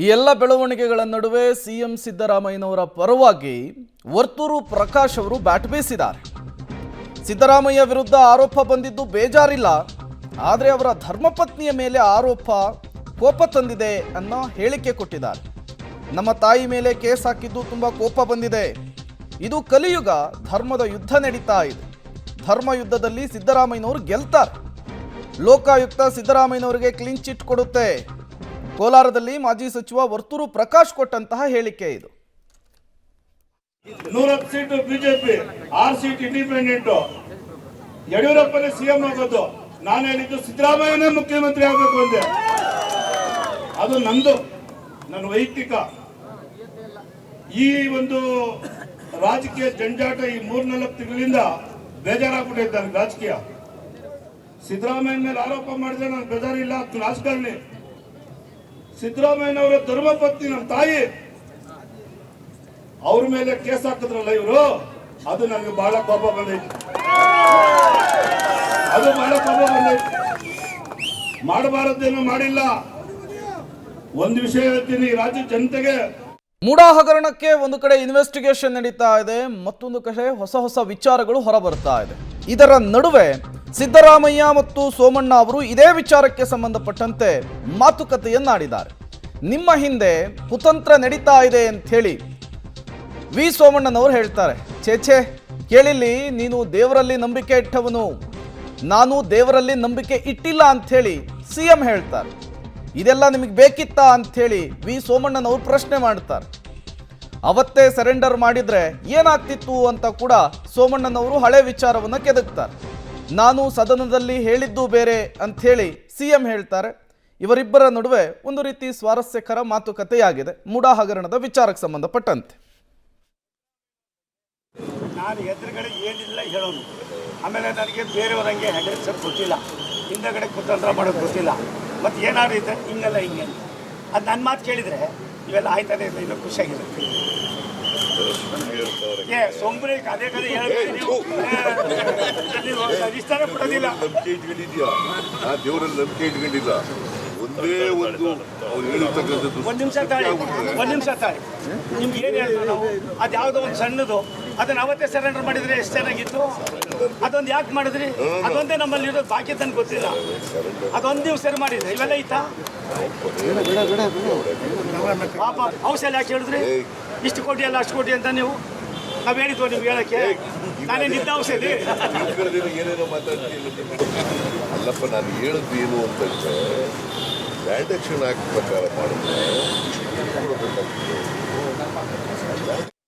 ಈ ಎಲ್ಲ ಬೆಳವಣಿಗೆಗಳ ನಡುವೆ ಸಿಎಂ ಸಿದ್ದರಾಮಯ್ಯನವರ ಪರವಾಗಿ ವರ್ತೂರು ಪ್ರಕಾಶ್ ಅವರು ಬ್ಯಾಟ್ ಬೀಸಿದ್ದಾರೆ. ಸಿದ್ದರಾಮಯ್ಯ ವಿರುದ್ಧ ಆರೋಪ ಬಂದಿದ್ದು ಬೇಜಾರಿಲ್ಲ, ಆದರೆ ಅವರ ಧರ್ಮಪತ್ನಿಯ ಮೇಲೆ ಆರೋಪ ಕೋಪ ತಂದಿದೆ ಅನ್ನೋ ಹೇಳಿಕೆ ಕೊಟ್ಟಿದ್ದಾರೆ. ನಮ್ಮ ತಾಯಿ ಮೇಲೆ ಕೇಸ್ ಹಾಕಿದ್ದು ತುಂಬಾ ಕೋಪ ಬಂದಿದೆ. ಇದು ಕಲಿಯುಗ, ಧರ್ಮದ ಯುದ್ಧ ನಡೀತಾ ಇದೆ. ಧರ್ಮ ಯುದ್ಧದಲ್ಲಿ ಸಿದ್ದರಾಮಯ್ಯನವರು ಗೆಲ್ತಾರೆ. ಲೋಕಾಯುಕ್ತ ಸಿದ್ದರಾಮಯ್ಯನವರಿಗೆ ಕ್ಲೀನ್ ಚಿಟ್ ಕೊಡುತ್ತೆ. ಕೋಲಾರದಲ್ಲಿ ಮಾಜಿ ಸಚಿವ ವರ್ತೂರು ಪ್ರಕಾಶ್ ಕೊಟ್ಟಂತಹ ಹೇಳಿಕೆ ಇದು. 110 ಸೀಟ್ ಬಿಜೆಪಿ, 6 ಸೀಟ್ ಇಂಡಿಪೆಂಡೆಂಟ್. ಯಡಿಯೂರಪ್ಪನೇ ಸಿಎಂ ಆಗೋದು. ನಾನು ಹೇಳಿದ್ದು ಸಿದ್ದರಾಮಯ್ಯನೇ ಮುಖ್ಯಮಂತ್ರಿ ಆಗಬೇಕು ಅಂದೆ. ಅದು ನಂದು, ನನ್ನ ವೈಯಕ್ತಿಕ. ಈ ಒಂದು ರಾಜಕೀಯ ಜಂಜಾಟ ಈ 3-4 ತಿಂಗಳಿಂದ ಬೇಜಾರಾಗ್ಬಿಟ್ಟೈತೆ ನನಗೆ. ರಾಜಕೀಯ ಸಿದ್ದರಾಮಯ್ಯ ಮೇಲೆ ಆರೋಪ ಮಾಡಿದ್ರೆ ನನಗೆ ಬೇಜಾರಿಲ್ಲ, ರಾಜಕಾರಣಿ. ಸಿದ್ದರಾಮಯ್ಯನವರ ಧರ್ಮಪತ್ನಿ ನಮ್ಮ ತಾಯಿ, ಅವ್ರ ಮೇಲೆ ಕೇಸ್ ಹಾಕಿದ್ರಲ್ಲ ಇವರು, ಅದು ನನಗೆ ಬಹಳ ಕೋಪ ಬಂದೈತಿ. ಮಾಡಬಾರದೇನು ಮಾಡಿಲ್ಲ. ಒಂದು ವಿಷಯ ಹೇಳ್ತೀನಿ ರಾಜ್ಯ ಜನತೆಗೆ, ಮೂಡಾ ಹಗರಣಕ್ಕೆ ಒಂದು ಕಡೆ ಇನ್ವೆಸ್ಟಿಗೇಷನ್ ನಡೀತಾ ಇದೆ, ಮತ್ತೊಂದು ಕಡೆ ಹೊಸ ವಿಚಾರಗಳು ಹೊರಬರ್ತಾ ಇದೆ. ಇದರ ನಡುವೆ ಸಿದ್ದರಾಮಯ್ಯ ಮತ್ತು ಸೋಮಣ್ಣ ಅವರು ಇದೇ ವಿಚಾರಕ್ಕೆ ಸಂಬಂಧಪಟ್ಟಂತೆ ಮಾತುಕತೆಯನ್ನಾಡಿದ್ದಾರೆ. ನಿಮ್ಮ ಹಿಂದೆ ಕುತಂತ್ರ ನಡೀತಾ ಇದೆ ಅಂತ ಹೇಳಿ ವಿ ಸೋಮಣ್ಣನವರು ಹೇಳ್ತಾರೆ. ಛೇ ಕೇಳಿಲ್ಲಿ, ನೀನು ದೇವರಲ್ಲಿ ನಂಬಿಕೆ ಇಟ್ಟವನು, ನಾನು ದೇವರಲ್ಲಿ ನಂಬಿಕೆ ಇಟ್ಟಿಲ್ಲ ಅಂಥೇಳಿ ಸಿಎಂ ಹೇಳ್ತಾರೆ. ಇದೆಲ್ಲ ನಿಮಗೆ ಬೇಕಿತ್ತಾ ಅಂಥೇಳಿ ವಿ ಸೋಮಣ್ಣನವರು ಪ್ರಶ್ನೆ ಮಾಡ್ತಾರೆ. ಅವತ್ತೇ ಸರೆಂಡರ್ ಮಾಡಿದ್ರೆ ಏನಾಗ್ತಿತ್ತು ಅಂತ ಕೂಡ ಸೋಮಣ್ಣನವರು ಹಳೆ ವಿಚಾರವನ್ನು ಕೆದಕ್ತಾರೆ. ನಾನು ಸದನದಲ್ಲಿ ಹೇಳಿದ್ದು ಬೇರೆ ಅಂಥೇಳಿ ಸಿಎಂ ಹೇಳ್ತಾರೆ. ಇವರಿಬ್ಬರ ನಡುವೆ ಒಂದು ರೀತಿ ಸ್ವಾರಸ್ಯಕರ ಮಾತುಕತೆಯಾಗಿದೆ ಮೂಡಾ ಹಗರಣದ ವಿಚಾರಕ್ಕೆ ಸಂಬಂಧಪಟ್ಟಂತೆ. ನಾನು ಎದುರುಗಡೆ ಏನಿಲ್ಲ ಹೇಳೋನು, ಆಮೇಲೆ ನನಗೆ ಬೇರೆಯವರಂಗೆ ಹೆಡ್ಸ್ ಗೊತ್ತಿಲ್ಲ, ಹಿಂದಗಡೆ ಕುತಂತ್ರ ಮಾಡೋದು ಗೊತ್ತಿಲ್ಲ. ಮತ್ತು ಏನಾದ್ರು ಇದ್ದರೆ ಹಿಂಗಲ್ಲ ಹಿಂಗೆ ಅದು ನನ್ನ ಮಾತು ಕೇಳಿದರೆ ಇವೆಲ್ಲ ಆಯ್ತದೆ ಇಲ್ಲ, ಇನ್ನೂ ಖುಷಿಯಾಗಿರುತ್ತೆ. ಸೊಂಬರಿ ಅದೇ ಕಡೆ ಇಷ್ಟಾನೇ ಕೊಡೋದಿಲ್ಲ. ನಂಬಿಕೆ ಇಟ್ಕೊಂಡಿದ್ಯಾ? ದೇವರಲ್ಲಿ ನಂಬಿಕೆ ಇಟ್ಕೊಂಡಿಲ್ಲ. ಒಂದೇ ಒಂದು ಒಂದು ನಿಮಿಷ ತಾಳಿ ನಿಮ್ಗೆ ಏನು ಹೇಳಿದ್ರು ನಾವು, ಅದು ಯಾವುದೋ ಒಂದು ಸಣ್ಣದು, ಅದನ್ನು ಅವತ್ತೇ ಸರೆಂಡರ್ ಮಾಡಿದರೆ ಎಷ್ಟು ಚೆನ್ನಾಗಿತ್ತು. ಅದೊಂದು ಯಾಕೆ ಮಾಡಿದ್ರಿ? ಅದೊಂದೇ ನಮ್ಮಲ್ಲಿ ಇರೋದು, ಬಾಕಿ ತನಕ ಗೊತ್ತಿಲ್ಲ. ಅದೊಂದು ನೀವು ಸರಿ ಮಾಡಿದ್ರಿ, ಇವೆಲ್ಲ ಐತಾ? ಪಾಪ ಔಷಧ ಯಾಕೆ ಹೇಳಿದ್ರಿ? ಇಷ್ಟು ಕೋಟಿ ಅಲ್ಲ ಅಷ್ಟು ಕೋಟಿ ಅಂತ ನೀವು ನಾವು ಹೇಳಿದ್ವು ನಿಮ್ಗೆ ಹೇಳಕ್ಕೆ. ನಾನೇ ನಿದ್ದ ಔಷಧಿ ಏನೇನೋ ಮಾತಾಡ್ತೀನಿ. ಅಲ್ಲಪ್ಪ, ನಾನು ಹೇಳೋದು ಏನು ಅಂತಂದ್ರೆ, ಲ್ಯಾಂಡ್ ಆಕ್ಷನ್ ಆಕ್ಟ್ ಪ್ರಕಾರ ಮಾಡಿದ್ರೆ ಇಷ್ಟು ಕೊಡಬೇಕಾಗ್ತದೆ.